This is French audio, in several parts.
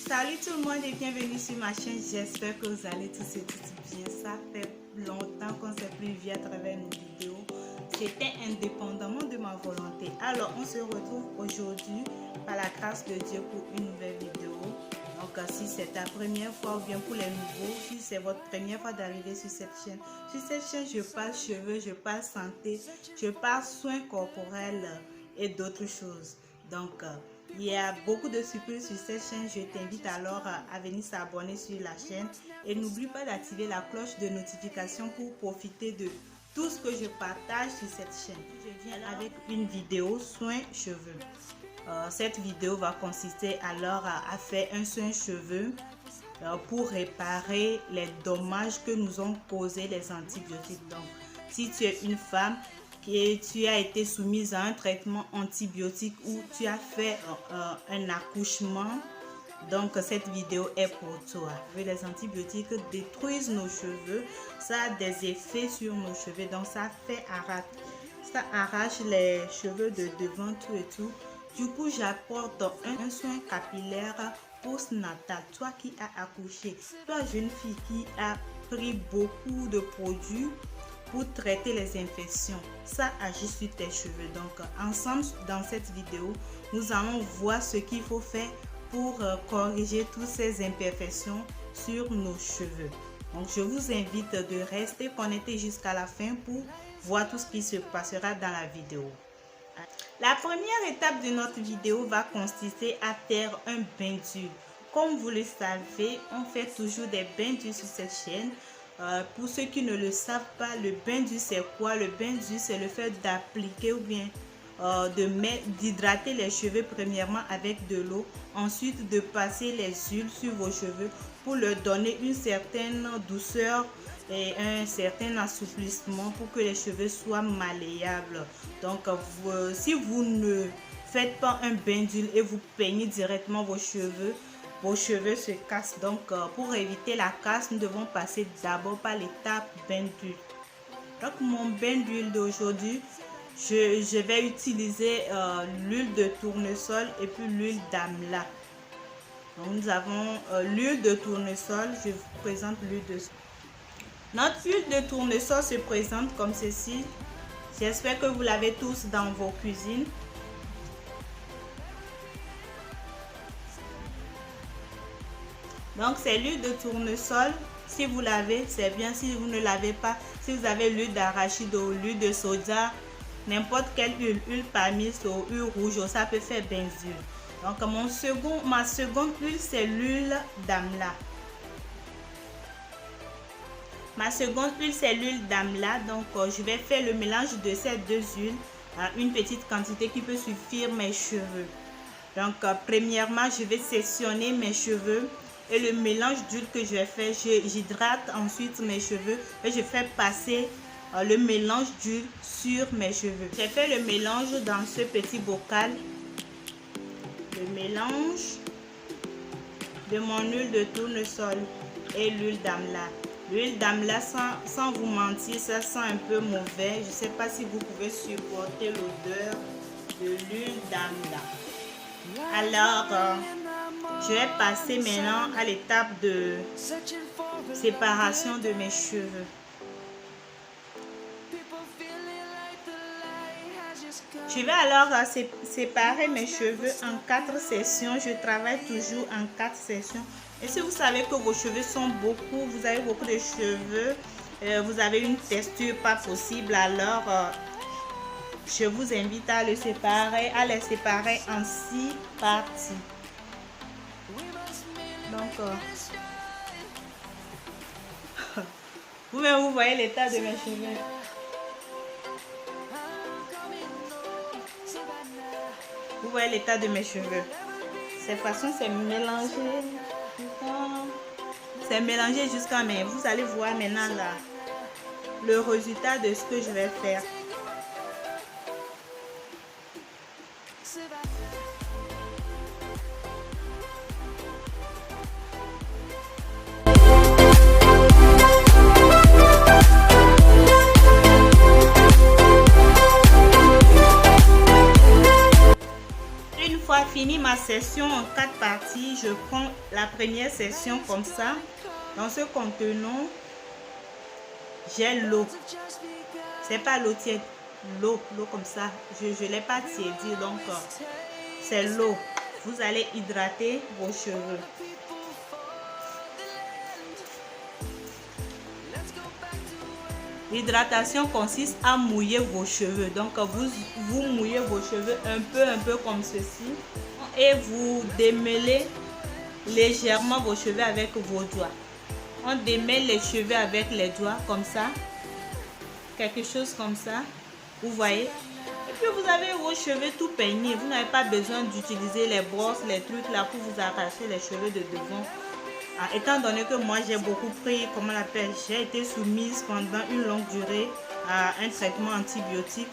Salut tout le monde et bienvenue sur ma chaîne. J'espère que vous allez tous et toutes bien. Ça fait longtemps qu'on s'est plus vu à travers une vidéo. C'était indépendamment de ma volonté. Alors on se retrouve aujourd'hui par la grâce de Dieu pour une nouvelle vidéo. Donc si c'est ta première fois ou bien pour les nouveaux, si c'est votre première fois d'arriver sur cette chaîne. Sur cette chaîne, je parle cheveux, je parle santé, je parle soins corporels et d'autres choses. Donc il y a beaucoup de surprises sur cette chaîne. Je t'invite alors à venir s'abonner sur la chaîne et n'oublie pas d'activer la cloche de notification pour profiter de tout ce que je partage sur cette chaîne. Je viens avec une vidéo soins cheveux. Cette vidéo va consister alors à faire un soin cheveux pour réparer les dommages que nous ont causés les antibiotiques. Donc si tu es une femme et tu as été soumise à un traitement antibiotique ou tu as fait un accouchement, donc cette vidéo est pour toi. Les antibiotiques détruisent nos cheveux, ça a des effets sur nos cheveux, donc ça arrache les cheveux de devant, tout et tout. Du coup, j'apporte un soin capillaire postnatal. Toi qui as accouché, toi jeune fille qui a pris beaucoup de produits pour traiter les infections, ça agit sur tes cheveux. Donc ensemble dans cette vidéo, nous allons voir ce qu'il faut faire pour corriger toutes ces imperfections sur nos cheveux. Donc je vous invite de rester connecté jusqu'à la fin pour voir tout ce qui se passera dans la vidéo. La première étape de notre vidéo va consister à faire un bain d'huile. Comme vous le savez, on fait toujours des bains d'huile sur cette chaîne. Pour ceux qui ne le savent pas, le bain d'huile c'est quoi? Le bain d'huile c'est le fait d'appliquer ou bien d'hydrater les cheveux premièrement avec de l'eau, ensuite de passer les huiles sur vos cheveux pour leur donner une certaine douceur et un certain assouplissement pour que les cheveux soient malléables. Donc si vous ne faites pas un bain d'huile et vous peignez directement vos cheveux se cassent. Donc pour éviter la casse, nous devons passer d'abord par l'étape bain d'huile. Donc mon bain d'huile d'aujourd'hui, je vais utiliser l'huile de tournesol et puis l'huile d'amla. Donc nous avons l'huile de tournesol. Je vous présente l'huile de... Notre huile de tournesol se présente comme ceci. J'espère que vous l'avez tous dans vos cuisines. Donc c'est l'huile de tournesol. Si vous l'avez, c'est bien. Si vous ne l'avez pas, si vous avez l'huile d'arachide ou l'huile de soja, n'importe quelle huile palmiste ou huile rouge, ça peut faire bain d'huile. Donc ma seconde huile, c'est l'huile d'amla. Ma seconde huile, c'est l'huile d'amla. Donc je vais faire le mélange de ces deux huiles à une petite quantité qui peut suffire mes cheveux. Donc premièrement, je vais sectionner mes cheveux. Et le mélange d'huile que je vais faire, j'hydrate ensuite mes cheveux et je fais passer le mélange d'huile sur mes cheveux. J'ai fait le mélange dans ce petit bocal. Le mélange de mon huile de tournesol et l'huile d'amla. L'huile d'amla, sans vous mentir, ça sent un peu mauvais. Je ne sais pas si vous pouvez supporter l'odeur de l'huile d'amla. Alors, je vais passer maintenant à l'étape de séparation de mes cheveux. Je vais alors séparer mes cheveux en 4 sections. Je travaille toujours en 4 sections. Et si vous savez que vos cheveux sont beaucoup, vous avez beaucoup de cheveux, vous avez une texture pas possible, alors je vous invite à les séparer en 6 parties. Donc, vous-même, vous voyez l'état de mes cheveux. Vous voyez l'état de mes cheveux. Cette façon, c'est mélangé. C'est mélangé jusqu'à mes... Vous allez voir maintenant là, le résultat de ce que je vais faire. fini ma session en 4 parties. Je prends la première session comme ça. Dans ce contenant, j'ai l'eau. C'est pas l'eau tiède, l'eau comme ça. Je ne l'ai pas tiédi, donc c'est l'eau. Vous allez hydrater vos cheveux. L'hydratation consiste à mouiller vos cheveux. Donc vous mouillez vos cheveux un peu comme ceci. Et vous démêlez légèrement vos cheveux avec vos doigts. On démêle les cheveux avec les doigts comme ça. Quelque chose comme ça. Vous voyez. Et puis vous avez vos cheveux tout peignés. Vous n'avez pas besoin d'utiliser les brosses, les trucs là pour vous arracher les cheveux de devant. Étant donné que moi j'ai beaucoup pris, comment on l'appelle, j'ai été soumise pendant une longue durée à un traitement antibiotique,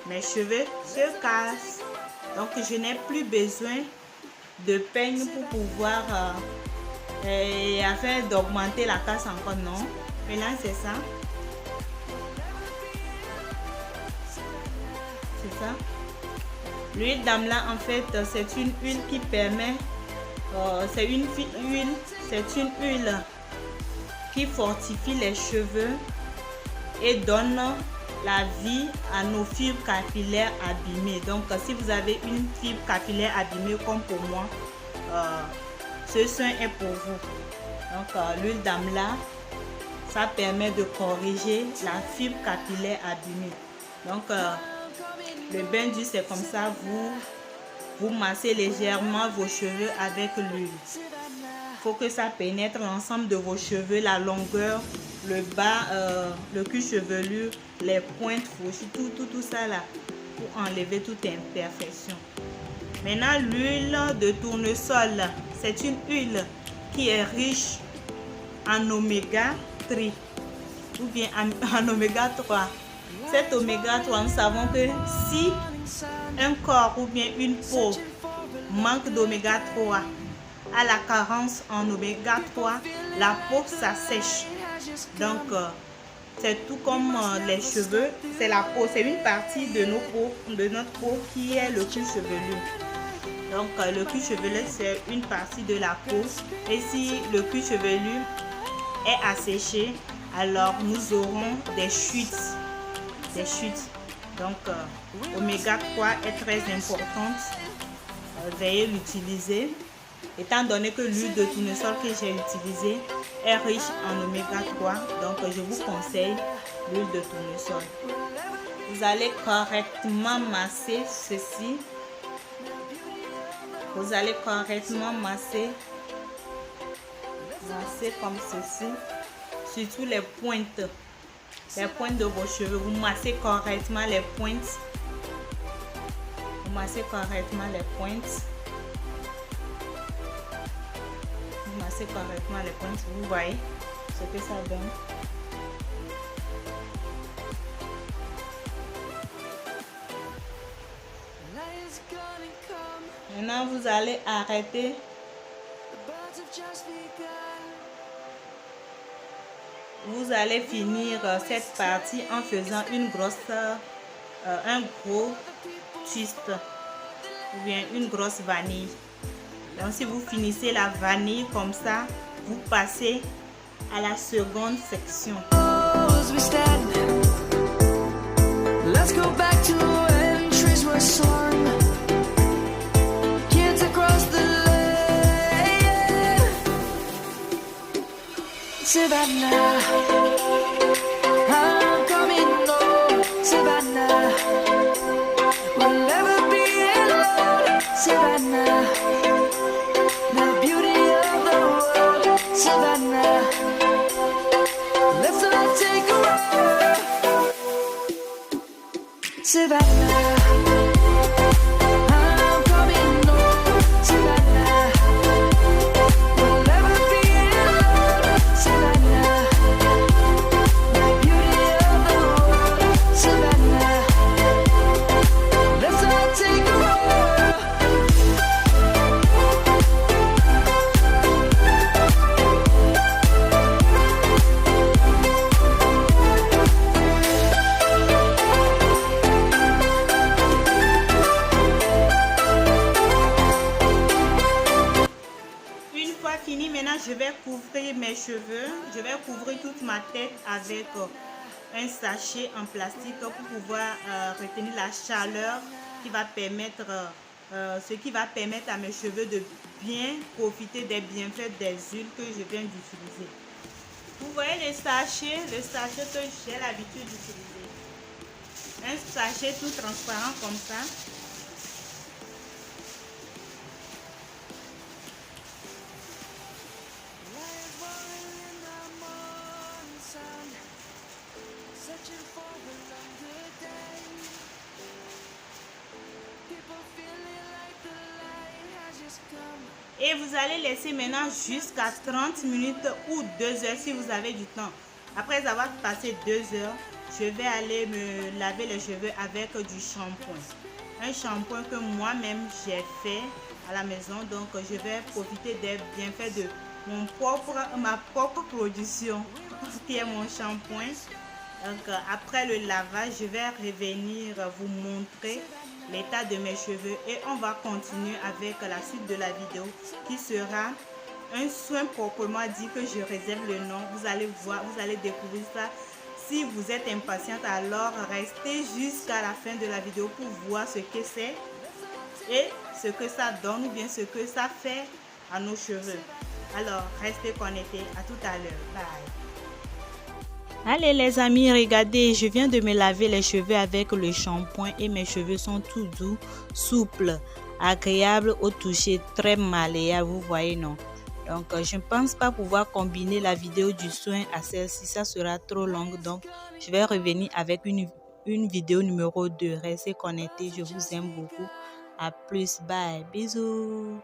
mes cheveux se cassent. Donc je n'ai plus besoin de peigne pour pouvoir, afin d'augmenter la casse encore, non. Mais là c'est ça. C'est ça. L'huile d'amla en fait c'est une huile qui permet, c'est une huile qui fortifie les cheveux et donne la vie à nos fibres capillaires abîmées. Donc si vous avez une fibre capillaire abîmée comme pour moi, ce soin est pour vous. Donc l'huile d'amla, ça permet de corriger la fibre capillaire abîmée. Donc le bain d'huile, c'est comme ça, vous massez légèrement vos cheveux avec l'huile. Il faut que ça pénètre l'ensemble de vos cheveux, la longueur, le bas, le cuir chevelu, les pointes fauchies, tout ça là, pour enlever toute imperfection. Maintenant, l'huile de tournesol, c'est une huile qui est riche en oméga 3 ou bien en oméga 3. Cet oméga 3, nous savons que si un corps ou bien une peau manque d'oméga 3, à la carence en oméga 3, la peau s'assèche. Donc c'est tout comme les cheveux, c'est la peau, c'est une partie de notre peau qui est le cuir chevelu. Donc le cuir chevelu, c'est une partie de la peau, et si le cuir chevelu est asséché, alors nous aurons des chutes. Donc oméga 3 est très importante. Veuillez l'utiliser. Étant donné que l'huile de tournesol que j'ai utilisée est riche en oméga 3, donc je vous conseille l'huile de tournesol. Vous allez correctement masser ceci. Vous allez correctement masser comme ceci, surtout les pointes de vos cheveux. Vous massez correctement les pointes. Vous massez correctement les pointes. Vous massez correctement les pointes. Vous voyez ce que ça donne. Maintenant, vous allez arrêter. Vous allez finir cette partie en faisant un gros twist ou bien une grosse vanille. Donc si vous finissez la vanille comme ça, vous passez à la seconde section. Savannah, I'm coming home. Savannah, we'll never be alone. Savannah, the beauty of the world. Savannah, let's all take a ride. Savannah. fois fini, maintenant je vais couvrir mes cheveux. Je vais couvrir toute ma tête avec un sachet en plastique pour pouvoir retenir la chaleur qui va permettre, ce qui va permettre à mes cheveux de bien profiter des bienfaits des huiles que je viens d'utiliser. Vous voyez le sachet que j'ai l'habitude d'utiliser. Un sachet tout transparent comme ça. Et vous allez laisser maintenant jusqu'à 30 minutes ou 2 heures si vous avez du temps. Après avoir passé 2 heures, je vais aller me laver les cheveux avec du shampoing. Un shampoing que moi-même j'ai fait à la maison. Donc je vais profiter des bienfaits de ma propre production qui est mon shampoing. Donc après le lavage, je vais revenir vous montrer l'état de mes cheveux et on va continuer avec la suite de la vidéo qui sera un soin proprement dit que je réserve le nom. Vous allez voir, vous allez découvrir ça. Si vous êtes impatiente, alors restez jusqu'à la fin de la vidéo pour voir ce que c'est et ce que ça donne ou bien ce que ça fait à nos cheveux. Alors restez connectés, à tout à l'heure. Bye. Allez les amis, regardez, je viens de me laver les cheveux avec le shampoing et mes cheveux sont tout doux, souples, agréables au toucher, très malléables, vous voyez non? Donc je ne pense pas pouvoir combiner la vidéo du soin à celle-ci, ça sera trop long, donc je vais revenir avec une vidéo numéro 2. Restez connectés, je vous aime beaucoup. À plus, bye, bisous.